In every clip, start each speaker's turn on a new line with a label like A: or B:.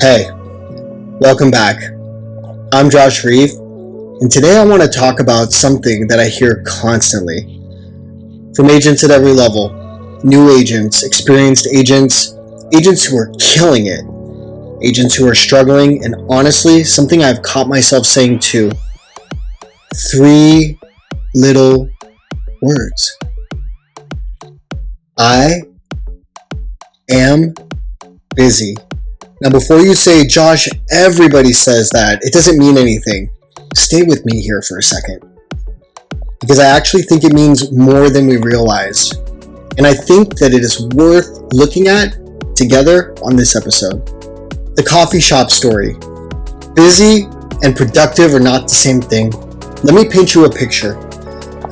A: Hey, welcome back. I'm Josh Reef, and today I want to talk about something that I hear constantly from agents at every level, new agents, experienced agents, agents who are killing it, agents who are struggling, and honestly, something I've caught myself saying too. 3 little words. I am busy. Now, before you say, Josh, everybody says that, it doesn't mean anything. Stay with me here for a second. Because I actually think it means more than we realize. And I think that it is worth looking at together on this episode. The coffee shop story. Busy and productive are not the same thing. Let me paint you a picture.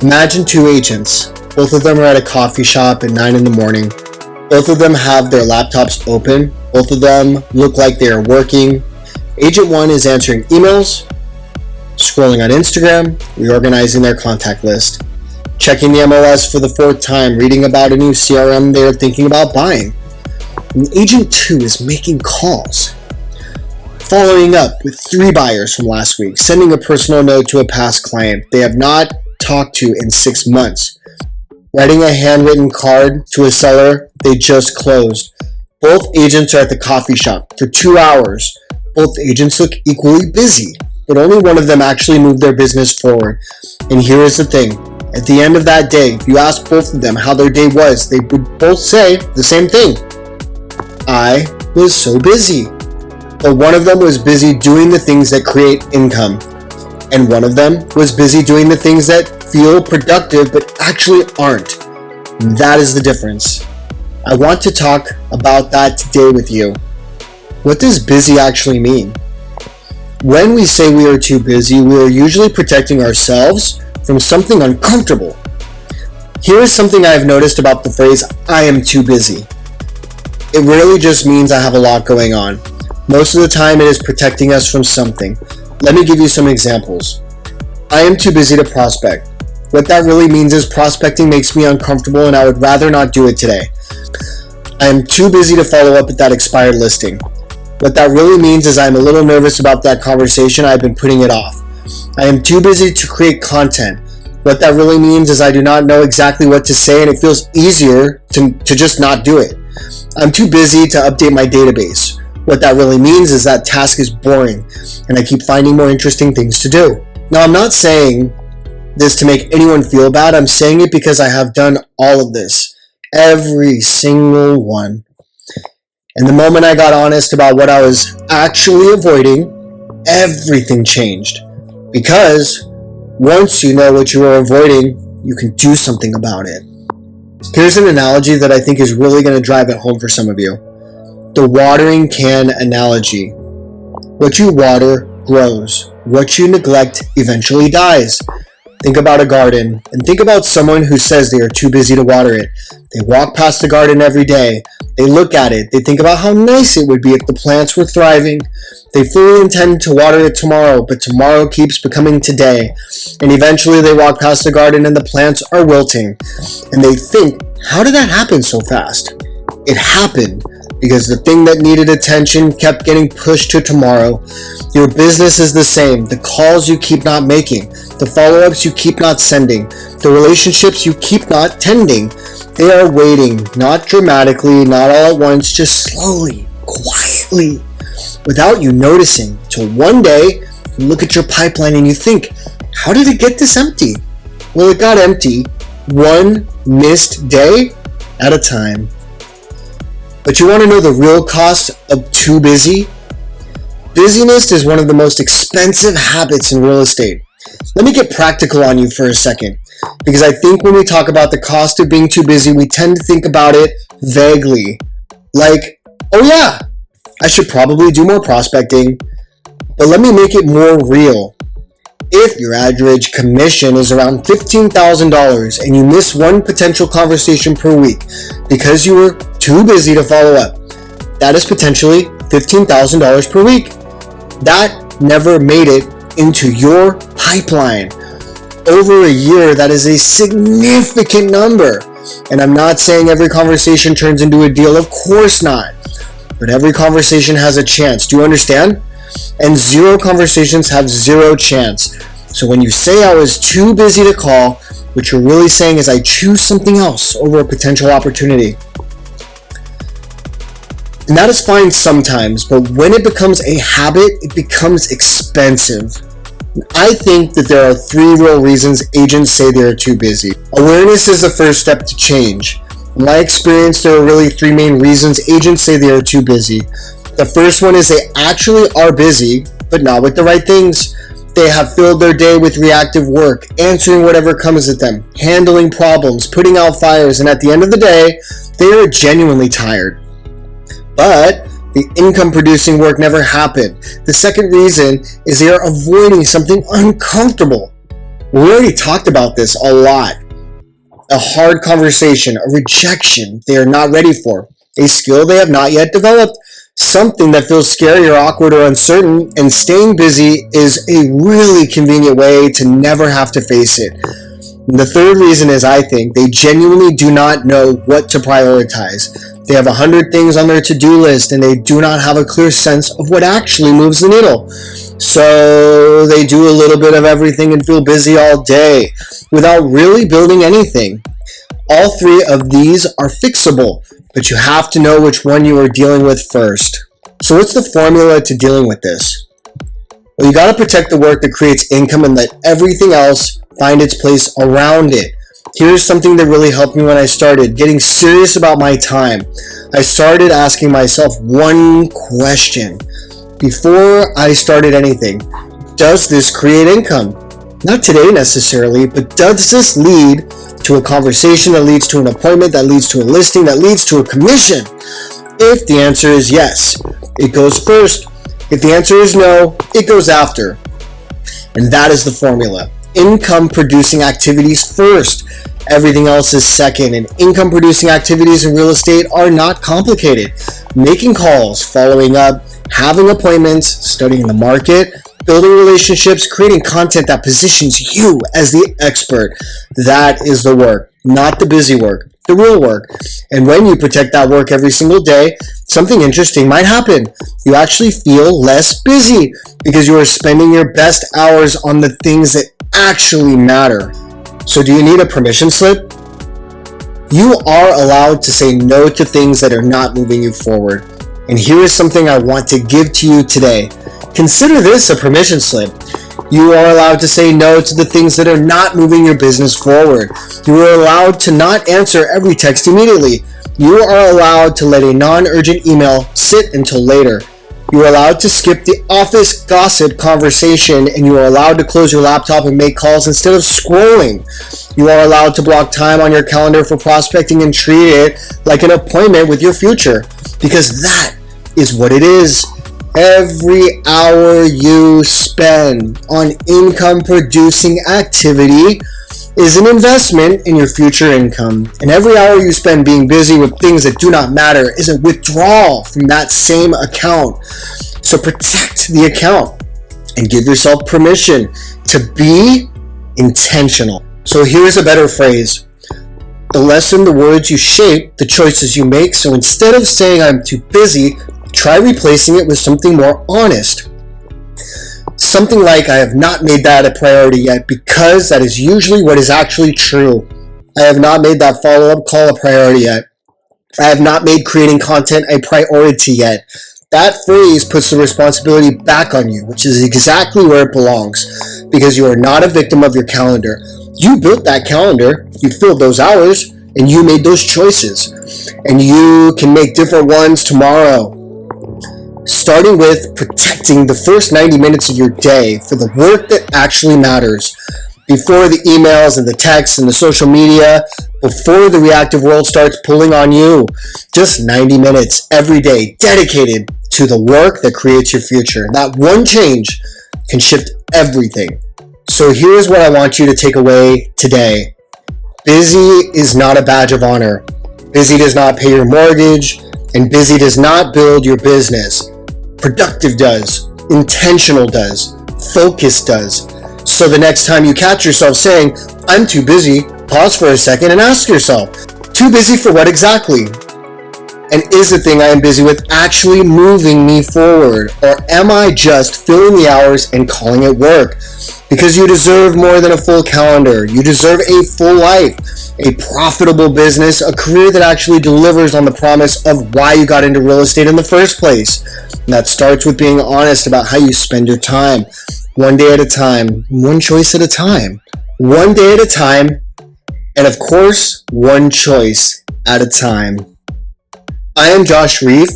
A: Imagine 2 agents. Both of them are at a coffee shop at 9 in the morning. Both of them have their laptops open. Both of them look like they are working. Agent 1 is answering emails, scrolling on Instagram, reorganizing their contact list, checking the MLS for the 4th time, reading about a new CRM they're thinking about buying. And Agent 2 is making calls, following up with 3 buyers from last week, sending a personal note to a past client they have not talked to in 6 months, writing a handwritten card to a seller they just closed. Both agents are at the coffee shop for 2 hours. Both agents look equally busy, but only one of them actually moved their business forward. And here is the thing. At the end of that day, if you ask both of them how their day was, they would both say the same thing. I was so busy. But one of them was busy doing the things that create income. And one of them was busy doing the things that feel productive but actually aren't. And that is the difference. I want to talk about that today with you. What does busy actually mean? When we say we are too busy, we are usually protecting ourselves from something uncomfortable. Here is something I have noticed about the phrase, I am too busy. It rarely just means I have a lot going on. Most of the time it is protecting us from something. Let me give you some examples. I am too busy to prospect. What that really means is prospecting makes me uncomfortable and I would rather not do it today. I am too busy to follow up with that expired listing. What that really means is I'm a little nervous about that conversation. I've been putting it off. I am too busy to create content. What that really means is I do not know exactly what to say and it feels easier to just not do it. I'm too busy to update my database. What that really means is that task is boring and I keep finding more interesting things to do. Now, I'm not saying this to make anyone feel bad. I'm saying it because I have done all of this. Every single one. And the moment I got honest about what I was actually avoiding, everything changed. Because once you know what you are avoiding, you can do something about it. Here's an analogy that I think is really going to drive it home for some of you. The watering can analogy. What you water grows. What you neglect eventually dies. Think about a garden, and think about someone who says they are too busy to water it. They walk past the garden every day. They look at it. They think about how nice it would be if the plants were thriving. They fully intend to water it tomorrow, but tomorrow keeps becoming today. And eventually they walk past the garden and the plants are wilting. And they think, how did that happen so fast? It happened because the thing that needed attention kept getting pushed to tomorrow. Your business is the same. The calls you keep not making, the follow-ups you keep not sending, the relationships you keep not tending, they are waiting, not dramatically, not all at once, just slowly, quietly, without you noticing, till one day you look at your pipeline and you think, how did it get this empty? Well, it got empty one missed day at a time. But you want to know the real cost of too busy? Busyness is one of the most expensive habits in real estate. Let me get practical on you for a second, because I think when we talk about the cost of being too busy, we tend to think about it vaguely. Like, oh yeah, I should probably do more prospecting, but let me make it more real. If your average commission is around $15,000 and you miss one potential conversation per week because you were too busy to follow up, that is potentially $15,000 per week. That never made it into your pipeline. Over a year, that is a significant number. And I'm not saying every conversation turns into a deal. Of course not. but every conversation has a chance. Do you understand? And 0 conversations have 0 chance. So when you say I was too busy to call, what you're really saying is I choose something else over a potential opportunity. And that is fine sometimes, but when it becomes a habit, it becomes expensive. I think that there are 3 real reasons agents say they are too busy. Awareness is the first step to change. In my experience, there are really 3 main reasons agents say they are too busy. The first one is they actually are busy, but not with the right things. They have filled their day with reactive work, answering whatever comes at them, handling problems, putting out fires, and at the end of the day, they are genuinely tired. But the income-producing work never happened. The second reason is they are avoiding something uncomfortable. We already talked about this a lot. A hard conversation, a rejection they are not ready for, a skill they have not yet developed, something that feels scary or awkward or uncertain, and staying busy is a really convenient way to never have to face it. And the third reason is, I think, they genuinely do not know what to prioritize. They have 100 things on their to-do list and they do not have a clear sense of what actually moves the needle. So they do a little bit of everything and feel busy all day without really building anything. All 3 of these are fixable, but you have to know which one you are dealing with first. So what's the formula to dealing with this? Well, you got to protect the work that creates income and let everything else find its place around it. Here's something that really helped me when I started getting serious about my time. I started asking myself one question before I started anything. Does this create income? Not today necessarily, but does this lead to a conversation that leads to an appointment, that leads to a listing, that leads to a commission? If the answer is yes, it goes first. If the answer is no, it goes after. And that is the formula. Income producing activities first. Everything else is second, and income producing activities in real estate are not complicated. Making calls, following up, having appointments, studying the market, building relationships, creating content that positions you as the expert. That is the work, not the busy work, the real work. And when you protect that work every single day, something interesting might happen. You actually feel less busy because you are spending your best hours on the things that actually matter. So do you need a permission slip? You are allowed to say no to things that are not moving you forward. And here is something I want to give to you today. Consider this a permission slip. You are allowed to say no to the things that are not moving your business forward. You are allowed to not answer every text immediately. You are allowed to let a non-urgent email sit until later. You are allowed to skip the office gossip conversation, and you are allowed to close your laptop and make calls instead of scrolling. You are allowed to block time on your calendar for prospecting and treat it like an appointment with your future, because that is what it is. Every hour you spend on income producing activity is an investment in your future income. And every hour you spend being busy with things that do not matter is a withdrawal from that same account. So protect the account and give yourself permission to be intentional. So here's a better phrase. The lesson, the words you shape, the choices you make. So instead of saying I'm too busy, try replacing it with something more honest. Something like, I have not made that a priority yet, because that is usually what is actually true. I have not made that follow-up call a priority yet. I have not made creating content a priority yet. That phrase puts the responsibility back on you, which is exactly where it belongs, because you are not a victim of your calendar. You built that calendar, you filled those hours, and you made those choices. And you can make different ones tomorrow. Starting with protecting the first 90 minutes of your day for the work that actually matters. Before the emails and the texts and the social media, before the reactive world starts pulling on you. Just 90 minutes every day dedicated to the work that creates your future. That one change can shift everything. So here's what I want you to take away today. Busy is not a badge of honor. Busy does not pay your mortgage, and busy does not build your business. Productive does, intentional does, focus does. So the next time you catch yourself saying, I'm too busy, pause for a second and ask yourself, too busy for what exactly? And is the thing I am busy with actually moving me forward? Or am I just filling the hours and calling it work? Because you deserve more than a full calendar. You deserve a full life, a profitable business, a career that actually delivers on the promise of why you got into real estate in the first place. And that starts with being honest about how you spend your time. One day at a time, one choice at a time. One day at a time, and of course, one choice at a time. I am Josh Reef.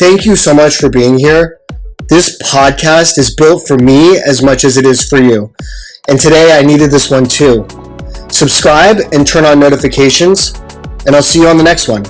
A: Thank you so much for being here. This podcast is built for me as much as it is for you. And today I needed this one too. Subscribe and turn on notifications, and I'll see you on the next one.